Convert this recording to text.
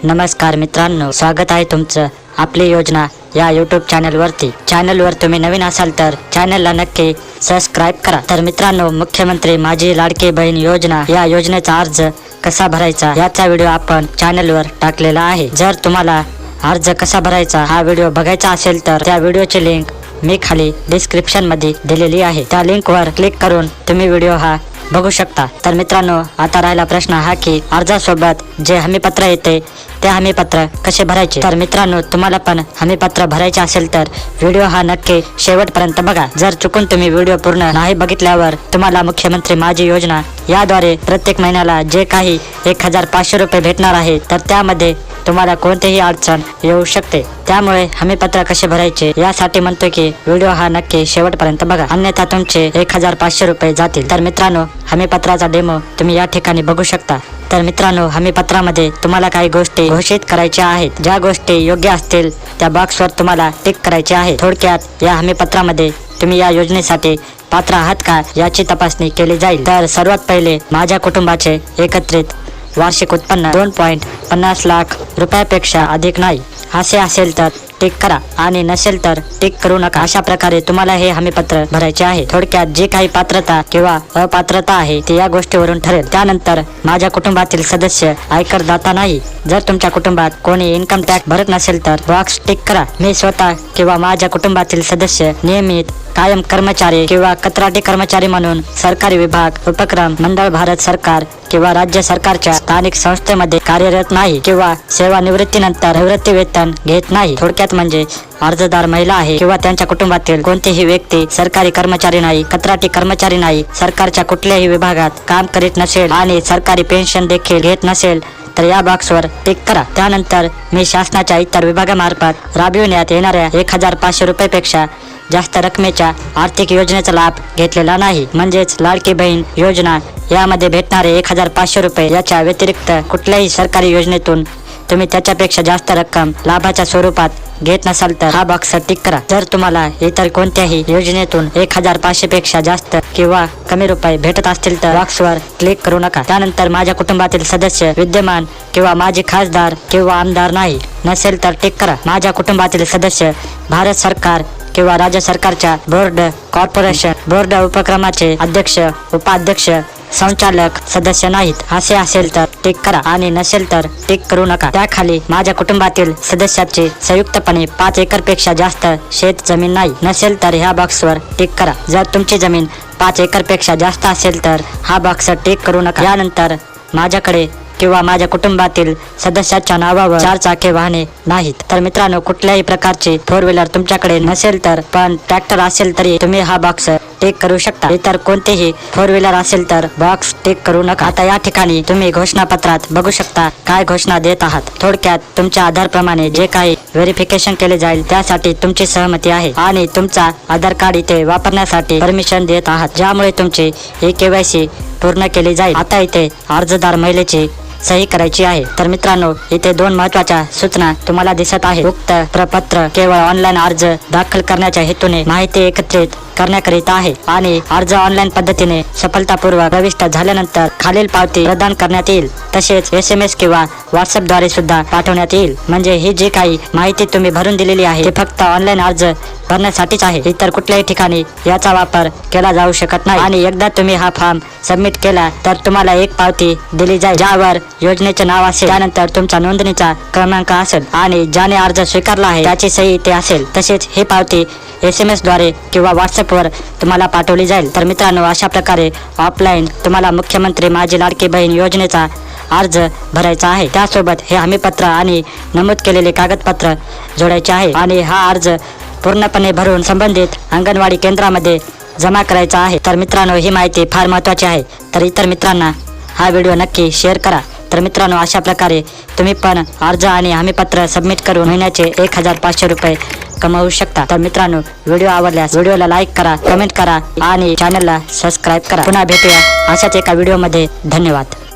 नमस्कार मित्रांनो, स्वागत आहे तुमचं आपली योजना या यूट्यूब चॅनलवर तुम्ही नवीन असाल तर चॅनलला नक्की सबस्क्राईब करा। तर मित्रांनो, मुख्यमंत्री माझी लाडकी बहीण योजना या योजनेचा अर्ज कसा भरायचा याचा व्हिडिओ आपण चॅनलवर टाकलेला आहे। जर तुम्हाला अर्ज कसा भरायचा हा व्हिडिओ बघायचा असेल तर त्या व्हिडिओची लिंक मी खाली डिस्क्रिप्शन मध्ये दिलेली आहे, त्या लिंकवर क्लिक करून तुम्ही व्हिडिओ हा बघू शकता। तर मित्रांनो, आता राहिला प्रश्न हा की अर्जासोबत जे हमीपत्र येते ते हमीपत्र कसे भरायचे। तर मित्रांनो, तुम्हाला पण हमीपत्र भरायचे असेल तर व्हिडिओ हा नक्की शेवटपर्यंत बघा। जर चुकून तुम्ही व्हिडिओ पूर्ण नाही बघितल्यावर तुम्हाला मुख्यमंत्री माझी योजना याद्वारे प्रत्येक महिन्याला जे काही 1500 रुपये भेटणार आहे, तर त्यामध्ये तुम्हाला कोणतीही अडचण येऊ शकते। त्यामुळे हमीपत्र कसे भरायचे यासाठी म्हणतो की व्हिडिओ हा नक्की शेवटपर्यंत बघा, अन्यथा तुमचे 1500 रुपये जातील। तर मित्रांनो, हमीपत्राचा डेमो तुम्ही या ठिकाणी बघू शकता। तर मित्रांनो, हमीपत्रामध्ये तुम्हाला काही गोष्टी घोषित करायच्या आहेत। ज्या गोष्टी योग्य असतील त्या बॉक्सवर तुम्हाला टिक करायचे आहे। थोडक्यात या हमीपत्रामध्ये तुम्ही या योजनेसाठी पात्र आहात का याची तपासणी केली जाईल। तर सर्वात पहिले माझ्या कुटुंबाचे एकत्रित वार्षिक उत्पन्न 2.50 लाख रुपयापेक्षा अधिक नाही असे असेल तर टिक करा आणि नसेल तर टिक करू नका। अशा प्रकारे तुम्हाला हे हमीपत्र भरायचे आहे। थोडक्यात जी काही पात्रता किंवा अपात्रता आहे ती या गोष्टीवरून ठरेल। त्यानंतर माझ्या कुटुंबातील सदस्य आयकरदाता नाही। जर तुमच्या कुटुंबात कोणी इन्कम टॅक्स भरत नसेल तर बॉक्स टिक करा। मी स्वतः किंवा माझ्या कुटुंबातील सदस्य नियमित कायम कर्मचारी किंवा कंत्राटी कर्मचारी म्हणून सरकारी विभाग, उपक्रम, मंडळ, भारत सरकार किंवा राज्य सरकारच्या स्थानिक संस्थेमध्ये कार्यरत नाही किंवा सेवानिवृत्तीनंतर निवृत्ती वेतन घेत नाही। थोडक्यात म्हणजे अर्जदार महिला आहे किंवा त्यांच्या कुटुंबातील कोणतीही व्यक्ती सरकारी कर्मचारी नाही, कंत्राटी कर्मचारी नाही, सरकारच्या कुठल्याही विभागात काम करीत नसेल आणि सरकारी पेन्शन देखील घेत नसेल तर या बॉक्सवर टिक करा। त्यानंतर मी शासनाच्या इतर विभागामार्फत राबविण्यात येणाऱ्या 1500 रुपयापेक्षा जास्त रकमेच्या आर्थिक योजनेचा लाभ घेतलेला नाही, म्हणजेच लाडकी बहीण योजना यामध्ये भेटणारे 1500 रुपये याच्या व्यतिरिक्त कुठल्याही सरकारी योजनेतून तुम्ही त्याच्यापेक्षा जास्त रक्कम लाभाच्या स्वरूपात घेत नसाल तर हा बॉक्स टिक करा। जर तुम्हाला इतर कोणत्याही योजनेतून 1500 पेक्षा जास्त किंवा कमी रुपये भेटत असतील तर बॉक्सवर क्लिक करू नका। त्यानंतर माझ्या कुटुंबातील सदस्य विद्यमान किंवा माजी खासदार किंवा आमदार नाही नसेल तर टिक करा। माझ्या कुटुंबातील सदस्य भारत सरकार किंवा राज्य सरकारच्या बोर्ड, कॉर्पोरेशन, बोर्ड उपक्रमाचे अध्यक्ष, उपाध्यक्ष, संचालक सदस्य नाहीत असे असेल तर टिक करा आणि नसेल तर टिक करू नका। त्याखाली माझ्या कुटुंबातील सदस्याचे संयुक्तपणे 5 एकरपेक्षा जास्त शेत जमीन नाही नसेल तर ह्या बॉक्सवर टिक करा। जर तुमची जमीन 5 एकरपेक्षा जास्त असेल तर हा बॉक्स टिक करू नका। यानंतर माझ्याकडे किंवा माझ्या कुटुंबातील सदस्याच्या नावावर 4 चाके वाहने नाहीत। तर मित्रांनो, कुठल्याही प्रकारची 4 व्हीलर तुमच्याकडे नसेल तर पण ट्रॅक्टर असेल तरी तुम्ही हा बॉक्स टिक करू शकता। इतर कोणतेही 4 व्हीलर असेल तर बॉक्स टिक करू नका। आता या ठिकाणी तुम्ही घोषणापत्रात बघू शकता काय घोषणा देत आहात। थोडक्यात तुमच्या आधार प्रमाणे जे काही व्हेरिफिकेशन केले जाईल त्यासाठी तुमची सहमती आहे आणि तुमचा आधार कार्ड इथे वापरण्यासाठी परमिशन देत आहात, ज्यामुळे तुमची KYC पूर्ण केली जाईल। आता इथे अर्जदार महिलेची सही करायची आहे। तर मित्रांनो, इथे 2 महत्त्वाच्या सूचना तुम्हाला दिसत आहे। उक्त प्रपत्र केवळ ऑनलाईन अर्ज दाखल करण्याच्या हेतूने माहिती एकत्रित करण्याकरिता आहे आणि अर्ज ऑनलाईन पद्धतीने सफलतापूर्वक प्रविष्ट झाल्यानंतर खालील पावती प्रदान करण्यात येईल, तसेच SMS किंवा WhatsAppद्वारे सुद्धा पाठवण्यात येईल। म्हणजे ही जी काही माहिती तुम्ही भरून दिलेली आहे ती फक्त ऑनलाईन अर्ज भरण्यासाठीच आहे, इतर कुठल्याही ठिकाणी याचा वापर केला जाऊ शकत नाही। आणि एकदा तुम्ही हा फॉर्म सबमिट केला तर तुम्हाला एक पावती दिली जाईल ज्यावर योजनेचे नाव असेल, त्यानंतर तुमचा नोंदणीचा क्रमांक असेल आणि ज्याने अर्ज स्वीकारला आहे त्याची सही इथे असेल। तसेच ही पावती SMS द्वारे किंवा WhatsAppवर तुम्हाला पाठवली जाईल। तर मित्रांनो, अशा प्रकारे ऑफलाईन तुम्हाला मुख्यमंत्री माझी लाडकी बहीण योजनेचा अर्ज भरायचा आहे। त्यासोबत हे हमीपत्र आणि नमूद केलेले कागदपत्र जोडायचे आहे आणि हा अर्ज पूर्णपणे भरून संबंधित अंगणवाडी केंद्रामध्ये जमा करायचा आहे। तर मित्रांनो, ही माहिती फार महत्त्वाची आहे, तर इतर मित्रांना हा व्हिडिओ नक्की शेअर करा। तर मित्रांनो, अशा प्रकारे तुम्ही पण अर्ज आणि हमीपत्र सबमिट करून महिन्याचे 1500 रुपये कमावू शकता। तर मित्रांनो, व्हिडिओ आवडल्यास व्हिडिओला लाईक करा, कमेंट करा आणि चॅनलला सबस्क्राईब करा। पुन्हा भेटूया अशाच एका व्हिडिओमध्ये। धन्यवाद।